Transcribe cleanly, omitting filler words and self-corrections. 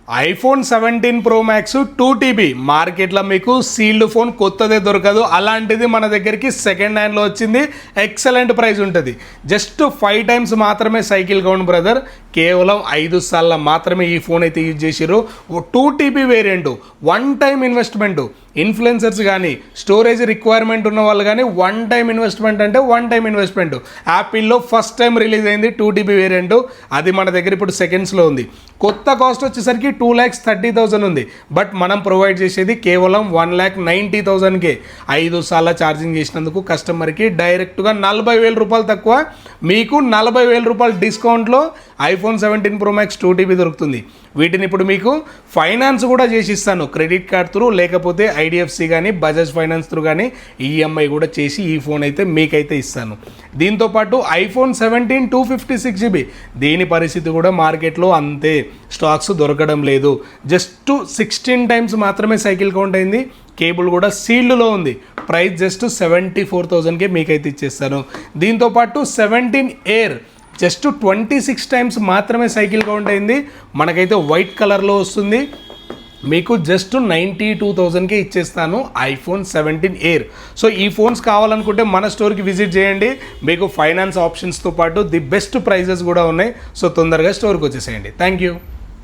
IPhone 17 Pro Max 2TB మార్కెట్లో మీకు sealed phone కొత్తదే దొరకదు. అలాంటిది మన దగ్గరికి సెకండ్ హ్యాండ్లో వచ్చింది. ఎక్సలెంట్ ప్రైస్ ఉంటుంది. జస్ట్ 5 టైమ్స్ మాత్రమే సైకిల్ కౌంట్ బ్రదర్. కేవలం 5 సార్లు మాత్రమే ఈ ఫోన్ అయితే యూజ్ చేసిర్రు. 2TB variant, 1 time investment. Influencers కానీ స్టోరేజ్ రిక్వైర్మెంట్ ఉన్న వాళ్ళు కానీ 1 టైం ఇన్వెస్ట్మెంట్ అంటే 1 టైం ఇన్వెస్ట్మెంట్. యాపిల్లో ఫస్ట్ టైం రిలీజ్ అయింది 2TB వేరియంట్. అది మన దగ్గర ఇప్పుడు సెకండ్స్లో ఉంది. కొత్త కాస్ట్ వచ్చేసరికి 2,30,000 ఉంది. బట్ మనం ప్రొవైడ్ చేసేది కేవలం 1,90,000కే. 5 సార్లు ఛార్జింగ్ చేసినందుకు కస్టమర్కి డైరెక్ట్గా 40,000 రూపాయలు తక్కువ, మీకు 40,000 రూపాయలు డిస్కౌంట్లో ఐఫోన్ 17 Pro Max 2TB దొరుకుతుంది. వీటిని ఇప్పుడు మీకు ఫైనాన్స్ కూడా చేసి ఇస్తాను. క్రెడిట్ కార్డ్ త్రూ, లేకపోతే ఐడిఎఫ్సి కానీ బజాజ్ ఫైనాన్స్ త్రూ కానీ ఈఎంఐ కూడా చేసి ఈ ఫోన్ అయితే మీకైతే ఇస్తాను. దీంతోపాటు ఐఫోన్ 17 256GB, దీని పరిస్థితి కూడా మార్కెట్లో అంతే, స్టాక్స్ దొరకడం లేదు. జస్ట్ 16 టైమ్స్ మాత్రమే సైకిల్ కౌంట్ అయింది. కేబుల్ కూడా సీల్డ్లో ఉంది. ప్రైస్ జస్ట్ 74,000కే మీకైతే ఇచ్చేస్తాను. దీంతోపాటు 17 Air జస్ట్ 26 టైమ్స్ మాత్రమే సైకిల్ కౌంట్ అయింది. మనకైతే వైట్ కలర్లో వస్తుంది. మీకు జస్ట్ 92,000కే ఇచ్చేస్తాను ఐఫోన్ 17 Air. సో ఈ ఫోన్స్ కావాలనుకుంటే మన స్టోర్కి విజిట్ చేయండి. మీకు ఫైనాన్స్ ఆప్షన్స్తో పాటు ది బెస్ట్ ప్రైజెస్ కూడా ఉన్నాయి. సో తొందరగా స్టోర్కి వచ్చేసేయండి. Thank you.